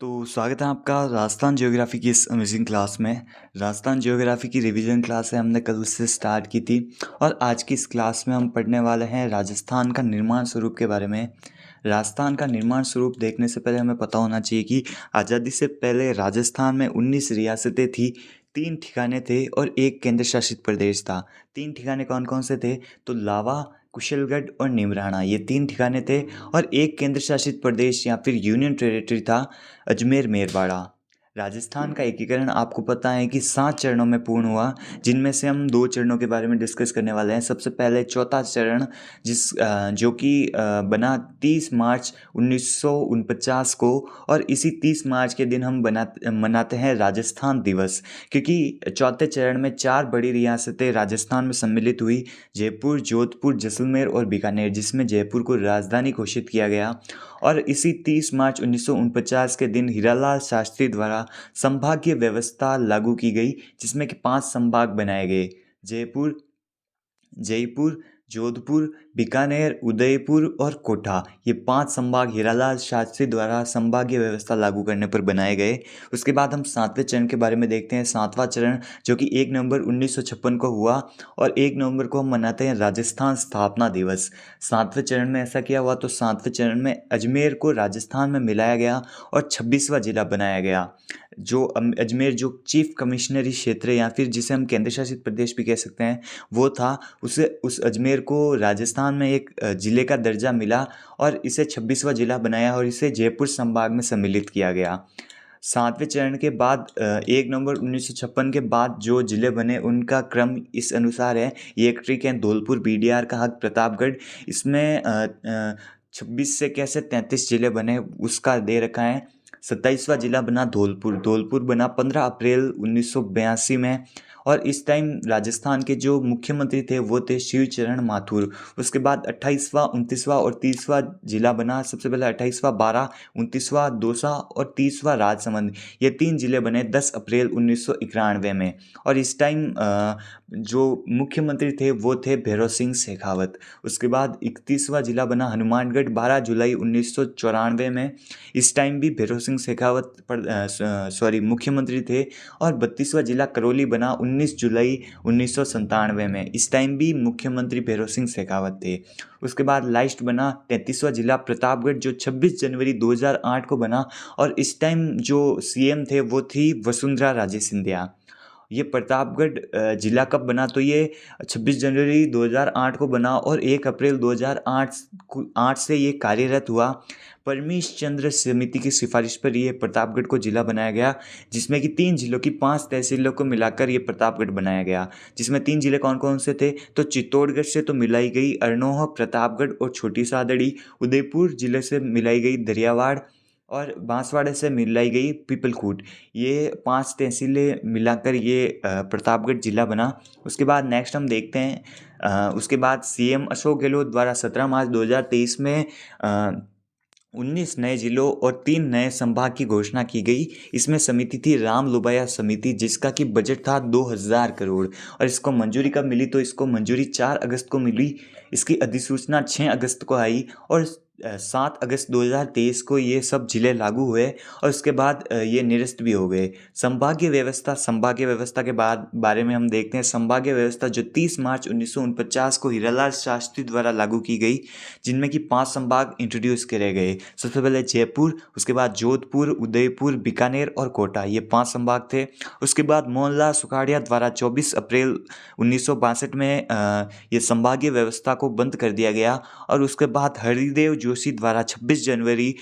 तो स्वागत है आपका राजस्थान ज्योग्राफी की इस अमेजिंग क्लास में। राजस्थान ज्योग्राफी की रिवीजन क्लास है, हमने कल से स्टार्ट की थी और आज की इस क्लास में हम पढ़ने वाले हैं राजस्थान का निर्माण स्वरूप के बारे में। राजस्थान का निर्माण स्वरूप देखने से पहले हमें पता होना चाहिए कि आज़ादी से पहले राजस्थान में 19 रियासतें थी, 3 ठिकाने थे और एक केंद्र शासित प्रदेश था। 3 ठिकाने कौन कौन से थे? तो लावा, कुशलगढ़ और निमराना, ये 3 ठिकाने थे और एक केंद्र शासित प्रदेश या फिर यूनियन टेरिटरी था अजमेर मेरवाड़ा। राजस्थान का एकीकरण आपको पता है कि 7 चरणों में पूर्ण हुआ, जिनमें से हम 2 चरणों के बारे में डिस्कस करने वाले हैं। सबसे पहले चौथा चरण जो कि बना 30 मार्च 1949 को, और इसी 30 मार्च के दिन हम मनाते हैं राजस्थान दिवस, क्योंकि चौथे चरण में 4 बड़ी रियासतें राजस्थान में सम्मिलित हुई, जयपुर, जोधपुर, जैसलमेर और बीकानेर, जिसमें जयपुर को राजधानी घोषित किया गया। और इसी 30 मार्च 1949 के दिन हीरालाल शास्त्री द्वारा संभागीय व्यवस्था लागू की गई, जिसमें कि 5 संभाग बनाए गए: जयपुर, जयपुर, जोधपुर, बीकानेर, उदयपुर और कोटा। ये 5 संभाग हीरालाल शास्त्री द्वारा संभागीय व्यवस्था लागू करने पर बनाए गए। उसके बाद हम 7वें चरण के बारे में देखते हैं। 7वां चरण जो कि 1 नवंबर 1956 को हुआ और 1 नवंबर को हम मनाते हैं राजस्थान स्थापना दिवस। 7वें चरण में ऐसा किया हुआ, तो 7वें चरण में अजमेर को राजस्थान में मिलाया गया और 26वां जिला बनाया गया। जो अजमेर जो चीफ कमिश्नरी क्षेत्र है या फिर जिसे हम केंद्र शासित प्रदेश भी कह सकते हैं, वो था, उस अजमेर को राजस्थान में एक ज़िले का दर्जा मिला और इसे 26वां जिला बनाया और इसे जयपुर संभाग में सम्मिलित किया गया। 7वें चरण के बाद 1 नवंबर 1956 के बाद जो ज़िले बने उनका क्रम इस अनुसार है: येकट्री कैंट, धौलपुर, बीडीआर का हक, प्रतापगढ़। इसमें 26 से कैसे 33 ज़िले बने उसका दे रखा है। 27वां जिला बना धौलपुर। धौलपुर बना 15 अप्रैल 1982 में और इस टाइम राजस्थान के जो मुख्यमंत्री थे वो थे शिवचरण माथुर। उसके बाद 28वां, 29वां और 30वां जिला बना। सबसे पहले 28वां बारां, 29वां दौसा और 30वां राजसमंद। ये 3 जिले बने 10 अप्रैल 1991 में और इस टाइम जो मुख्यमंत्री थे वो थे भैरव सिंह शेखावत। उसके बाद 31वां जिला बना हनुमानगढ़ 12 जुलाई 1994 में। इस टाइम भी भैरव सिंह शेखावत मुख्यमंत्री थे। और 32वां जिला करौली बना 19 जुलाई 1997 में। इस टाइम भी मुख्यमंत्री भैरव सिंह शेखावत थे। उसके बाद लास्ट बना 33वां जिला प्रतापगढ़, जो 26 जनवरी 2008 को बना और इस टाइम जो सीएम थे वो थी वसुंधरा राजे सिंधिया। ये प्रतापगढ़ जिला कब बना? तो ये 26 जनवरी 2008 को बना और 1 अप्रैल 2008 से ये कार्यरत हुआ। परमेश चंद्र समिति की सिफारिश पर ये प्रतापगढ़ को जिला बनाया गया, जिसमें कि 3 जिलों की 5 तहसीलों को मिलाकर ये प्रतापगढ़ बनाया गया, जिसमें 3 जिले कौन कौन से थे? तो चित्तौड़गढ़ से तो मिलाई गई अरनोह, प्रतापगढ़ और छोटी सादड़ी। उदयपुर जिले से मिलाई गई दरियावाड़ और बांसवाड़े से मिलाई गई पीपलखूट। ये 5 तहसीलें मिलाकर ये प्रतापगढ़ जिला बना। उसके बाद नेक्स्ट हम देखते हैं, उसके बाद सीएम अशोक गहलोत द्वारा 17 मार्च 2023 में 19 नए जिलों और 3 नए संभाग की घोषणा की गई। इसमें समिति थी राम लोबाया समिति, जिसका कि बजट था 2000 करोड़ और इसको मंजूरी कब मिली? तो इसको मंजूरी 4 अगस्त को मिली। इसकी अधिसूचना 6 अगस्त को आई और 7 अगस्त 2023 को ये सब जिले लागू हुए और उसके बाद ये निरस्त भी हो गए। संभागीय व्यवस्था के बाद बारे में हम देखते हैं। संभागीय व्यवस्था जो 30 मार्च 1949 को हीरालाल शास्त्री द्वारा लागू की गई, जिनमें कि 5 संभाग इंट्रोड्यूस करे गए। सबसे पहले जयपुर, उसके बाद जोधपुर, उदयपुर, बीकानेर और कोटा, ये 5 संभाग थे। उसके बाद मोहनलाल सुखाड़िया द्वारा 24 अप्रैल 1962 में ये संभागीय व्यवस्था को बंद कर दिया गया और उसके बाद हरिदेव जोशी द्वारा 26 जनवरी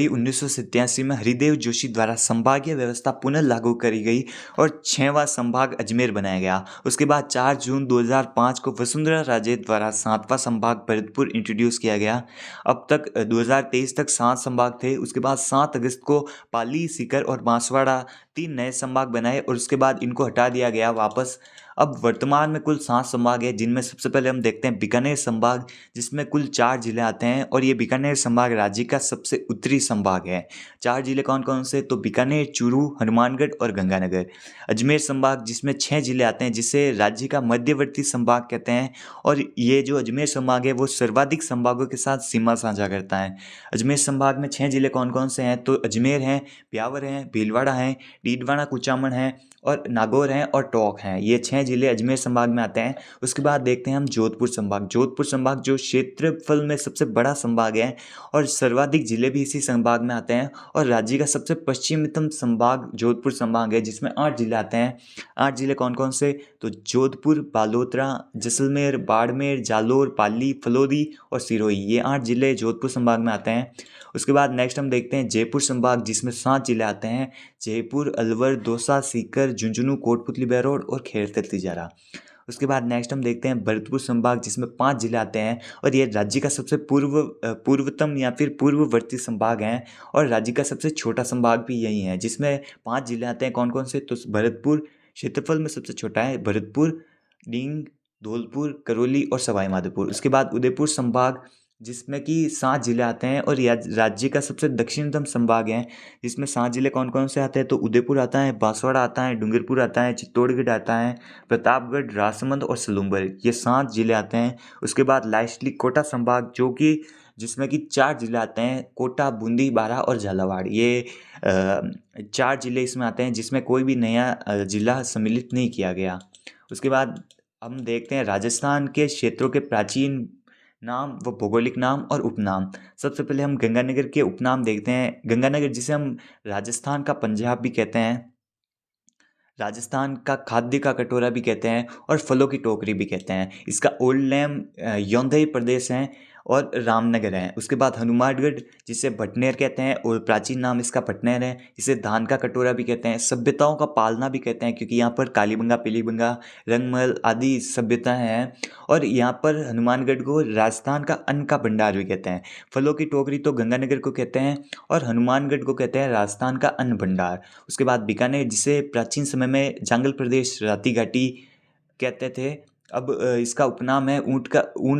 1987 में हरिदेव जोशी द्वारा संभागीय व्यवस्था पुनः लागू करी गई और 6वां संभाग अजमेर बनाया गया। उसके बाद 4 जून 2005 को वसुंधरा राजे द्वारा 7वां संभाग भरतपुर इंट्रोड्यूस किया गया। अब तक 2023 तक 7 संभाग थे। उसके बाद 7 अगस्त को पाली, सीकर और बांसवाड़ा 3 नए संभाग बनाए और उसके बाद इनको हटा दिया गया वापस। अब वर्तमान में कुल 7 संभाग है, जिनमें सबसे पहले हम देखते हैं बीकानेर संभाग, जिसमें कुल 4 जिले आते हैं और ये बीकानेर संभाग राज्य का सबसे उत्तरी संभाग है। 4 जिले कौन कौन से? तो बीकानेर, चूरू, हनुमानगढ़ और गंगानगर। अजमेर संभाग जिसमें 6 जिले आते हैं, जिसे राज्य का मध्यवर्ती संभाग कहते हैं, और ये जो अजमेर संभाग है वो सर्वाधिक संभागों के साथ सीमा साझा करता है। अजमेर संभाग में 6 जिले कौन कौन से हैं? तो अजमेर हैं, ब्यावर हैं, भीलवाड़ा हैं, डीडवाना, कुचामन है और नागौर हैं और टोंक हैं। ये 6 जिले अजमेर संभाग में आते हैं। उसके बाद देखते हैं हम जोधपुर संभाग। जोधपुर संभाग जो क्षेत्रफल में सबसे बड़ा संभाग है और सर्वाधिक जिले भी इसी संभाग में आते हैं, और राज्य का सबसे पश्चिमतम संभाग जोधपुर संभाग है, जिसमें 8 जिले आते हैं। 8 जिले कौन कौन से? तो जोधपुर, बालोतरा, जैसलमेर, बाड़मेर, जालोर, पाली, फलौदी और सिरोही। ये 8 जिले जोधपुर संभाग में आते हैं। उसके बाद नेक्स्ट हम देखते हैं जयपुर संभाग, जिसमें 7 जिले आते हैं। जयपुर, अलवर, दौसा, सीकर, झुंझुनू, कोटपुतली, बहरोड और खेड़ते तिजारा। उसके बाद नेक्स्ट हम देखते हैं भरतपुर संभाग, जिसमें 5 जिले आते हैं और ये राज्य का सबसे पूर्वतम या फिर पूर्ववर्ती संभाग हैं, और राज्य का सबसे छोटा संभाग भी यही है, जिसमें 5 जिले आते हैं। कौन कौन से? तो भरतपुर क्षेत्रफल में सबसे छोटा है, भरतपुर, डींग, धौलपुर, करौली और सवाई माधोपुर। उसके बाद उदयपुर संभाग, जिसमें कि 7 जिले आते हैं और राज्य का सबसे दक्षिणतम संभाग है, जिसमें 7 जिले कौन कौन से आते हैं? तो उदयपुर आता है, बांसवाड़ा आता है, डूंगरपुर आता है, चित्तौड़गढ़ आता है, प्रतापगढ़, राजसमंद और सलूम्बर। ये 7 जिले आते हैं। उसके बाद लास्टली कोटा संभाग, जो कि जिसमें कि 4 जिले आते हैं, कोटा, बूंदी, बारा और झालावाड़। ये 4 जिले इसमें आते हैं, जिसमें कोई भी नया जिला सम्मिलित नहीं किया गया। उसके बाद हम देखते हैं राजस्थान के क्षेत्रों के प्राचीन नाम व भौगोलिक नाम और उपनाम। सबसे पहले हम गंगानगर के उपनाम देखते हैं। गंगानगर, जिसे हम राजस्थान का पंजाब भी कहते हैं, राजस्थान का खाद्य का कटोरा भी कहते हैं और फलों की टोकरी भी कहते हैं। इसका ओल्ड नेम यौंधई प्रदेश है और रामनगर है। उसके बाद हनुमानगढ़, जिसे भटनेर कहते हैं, और प्राचीन नाम इसका भटनेर है, जिसे धान का कटोरा भी कहते हैं। सभ्यताओं का पालना भी कहते हैं, क्योंकि यहाँ पर कालीबंगा, पीलीबंगा, रंगमहल आदि सभ्यताएं हैं, और यहाँ पर हनुमानगढ़ को राजस्थान का अन्न का भंडार भी कहते हैं। फलों की टोकरी तो गंगानगर को कहते हैं और हनुमानगढ़ को कहते हैं राजस्थान का अन्न भंडार। उसके बाद बीकानेर, जिसे प्राचीन समय में जंगल प्रदेश, राती घाटी कहते थे, अब इसका उपनाम है ऊन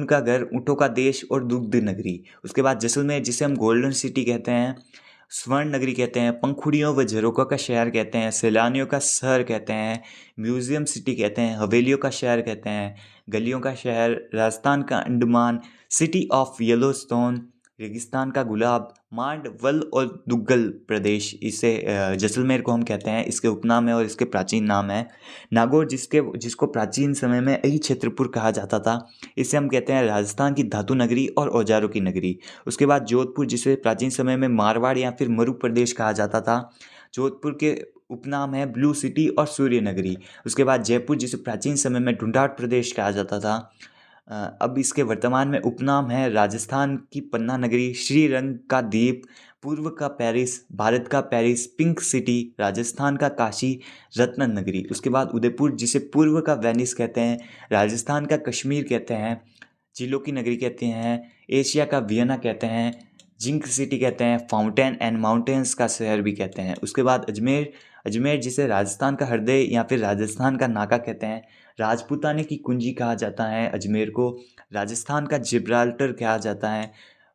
का घर, ऊँटों का देश और दुग्ध नगरी। उसके बाद जैसलमेर, जिसे हम गोल्डन सिटी कहते हैं, स्वर्ण नगरी कहते हैं, पंखुड़ियों व झरोकों का शहर कहते हैं, सैलानियों का शहर कहते हैं, म्यूजियम सिटी कहते हैं, हवेलियों का शहर कहते हैं, गलियों का शहर, राजस्थान का अंडमान, सिटी ऑफ येलोस्टोन, रेगिस्तान का गुलाब, मांड, वल और दुग्गल प्रदेश, इसे जैसलमेर को हम कहते हैं। इसके उपनाम है और इसके प्राचीन नाम है। नागौर, जिसको प्राचीन समय में अहि क्षेत्रपुर कहा जाता था, इसे हम कहते हैं राजस्थान की धातु नगरी और औजारों की नगरी। उसके बाद जोधपुर, जिसे प्राचीन समय में मारवाड़ या फिर मरु प्रदेश कहा जाता था, जोधपुर के उपनाम है ब्लू सिटी और सूर्य नगरी। उसके बाद जयपुर, जिसे प्राचीन समय में ढूंढाड़ प्रदेश कहा जाता था, अब इसके वर्तमान में उपनाम है राजस्थान की पन्ना नगरी, श्रीरंग का द्वीप, पूर्व का पेरिस, भारत का पेरिस, पिंक सिटी, राजस्थान का काशी, रत्न नगरी। उसके बाद उदयपुर, जिसे पूर्व का वेनिस कहते हैं, राजस्थान का कश्मीर कहते हैं, झीलों की नगरी कहते हैं, एशिया का वियना कहते हैं, जिंक सिटी कहते हैं, फाउंटेन एंड माउंटेन्स का शहर भी कहते हैं। उसके बाद अजमेर, जिसे राजस्थान का हृदय या फिर राजस्थान का नाका कहते हैं, राजपूताने की कुंजी कहा जाता है अजमेर को, राजस्थान का जिब्राल्टर कहा जाता है,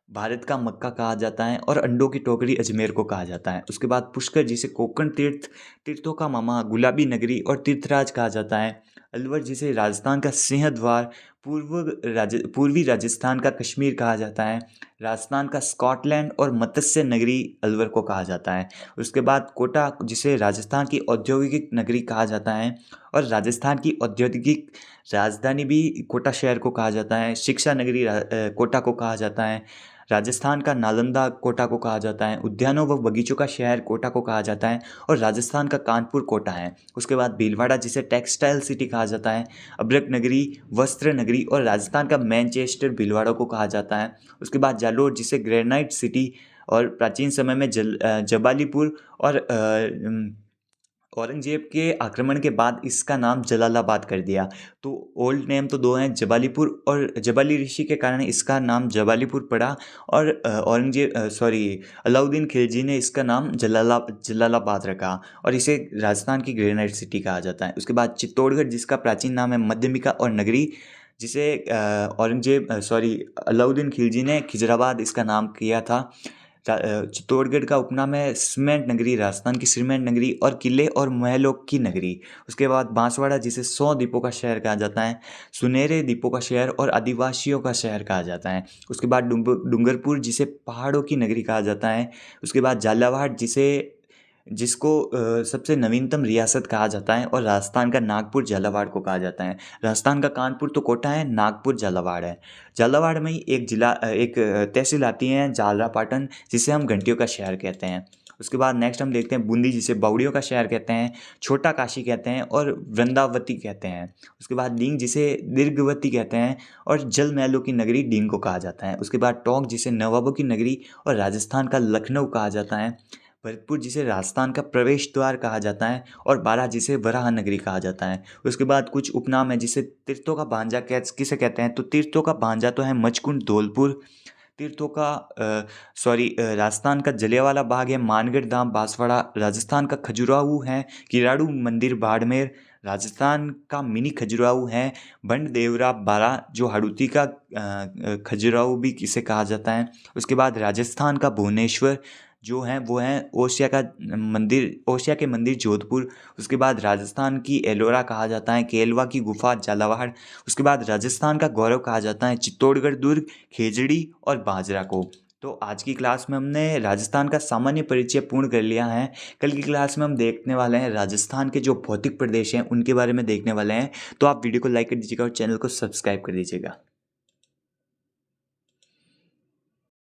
भारत का मक्का कहा जाता है और अंडों की टोकरी अजमेर को कहा जाता है। उसके बाद पुष्कर, जिसे कोंकण तीर्थों का मामा, गुलाबी नगरी और तीर्थराज कहा जाता है। अलवर, जिसे राजस्थान का सिंहद्वार, पूर्वी राजस्थान का कश्मीर कहा जाता है, राजस्थान का स्कॉटलैंड और मत्स्य नगरी अलवर को कहा जाता है। उसके बाद कोटा, जिसे राजस्थान की औद्योगिक नगरी कहा जाता है और राजस्थान की औद्योगिक राजधानी भी कोटा शहर को कहा जाता है। शिक्षा नगरी कोटा को कहा जाता है। राजस्थान का नालंदा कोटा को कहा जाता है। उद्यानों व बगीचों का शहर कोटा को कहा जाता है और राजस्थान का कानपुर कोटा है। उसके बाद भीलवाड़ा, जिसे टेक्सटाइल सिटी कहा जाता है, अब्रक नगरी, वस्त्र नगरी और राजस्थान का मैनचेस्टर भीलवाड़ा को कहा जाता है। उसके बाद जालोर, जिसे ग्रेनाइट सिटी और प्राचीन समय में जबालीपुर औरंगजेब के आक्रमण के बाद इसका नाम जलालाबाद कर दिया। तो ओल्ड नेम तो दो हैं, जबालीपुर और जबाली ऋषि के कारण इसका नाम जबालीपुर पड़ा। और अलाउद्दीन खिलजी ने इसका नाम जलालाबाद रखा और इसे राजस्थान की ग्रेनाइट सिटी कहा जाता है। उसके बाद चित्तौड़गढ़, जिसका प्राचीन नाम है मध्यमिका और नगरी, जिसे अलाउद्दीन खिलजी ने खिजराबाद इसका नाम किया था। चित्तौड़गढ़ का उपनाम है सीमेंट नगरी, राजस्थान की सीमेंट नगरी और किले और महलों की नगरी। उसके बाद बांसवाड़ा, जिसे 100 द्वीपों का शहर कहा जाता है, सुनहरे द्वीपों का शहर और आदिवासियों का शहर कहा जाता है। उसके बाद डूंगरपुर, जिसे पहाड़ों की नगरी कहा जाता है। उसके बाद झालावाड़, जिसको सबसे नवीनतम रियासत कहा जाता है, और राजस्थान का नागपुर झालावाड़ को कहा जाता है। राजस्थान का कानपुर तो कोटा है, नागपुर झालावाड़ है। झालावाड़ में ही एक तहसील आती है झालरापाटन, जिसे हम घंटियों का शहर कहते हैं। उसके बाद नेक्स्ट हम देखते हैं बूंदी, जिसे बावड़ियों का शहर कहते हैं, छोटा काशी कहते हैं और वृंदावती कहते हैं। उसके बाद डींग, जिसे दीर्घवती कहते हैं और जल महलों की नगरी डींग को कहा जाता है। उसके बाद टोंक, जिसे नवाबों की नगरी और राजस्थान का लखनऊ कहा जाता है। भरतपुर, जिसे राजस्थान का प्रवेश द्वार कहा जाता है, और बारां, जिसे वराह नगरी कहा जाता है। उसके बाद कुछ उपनाम है, जिसे तीर्थों का भांजा किसे कहते हैं, तो तीर्थों का भांजा तो है मचकुंड धौलपुर। तीर्थों का राजस्थान का जलियांवाला बाग है, मानगढ़ धाम बांसवाड़ा। राजस्थान का खजुराहो है किराड़ू मंदिर बाड़मेर। राजस्थान का मिनी खजुराहो है बंड देवरा बारा, जो हड़ूती का खजुराहो भी किसे कहा जाता है। उसके बाद राजस्थान का भुवनेश्वर जो है वो है ओसिया के मंदिर जोधपुर। उसके बाद राजस्थान की एलोरा कहा जाता है केलवा की गुफा झालावाड़। उसके बाद राजस्थान का गौरव कहा जाता है चित्तौड़गढ़ दुर्ग, खेजड़ी और बाजरा को। तो आज की क्लास में हमने राजस्थान का सामान्य परिचय पूर्ण कर लिया है। कल की क्लास में हम देखने वाले हैं राजस्थान के जो भौतिक प्रदेश हैं उनके बारे में देखने वाले हैं। तो आप वीडियो को लाइक कर दीजिएगा और चैनल को सब्सक्राइब कर दीजिएगा।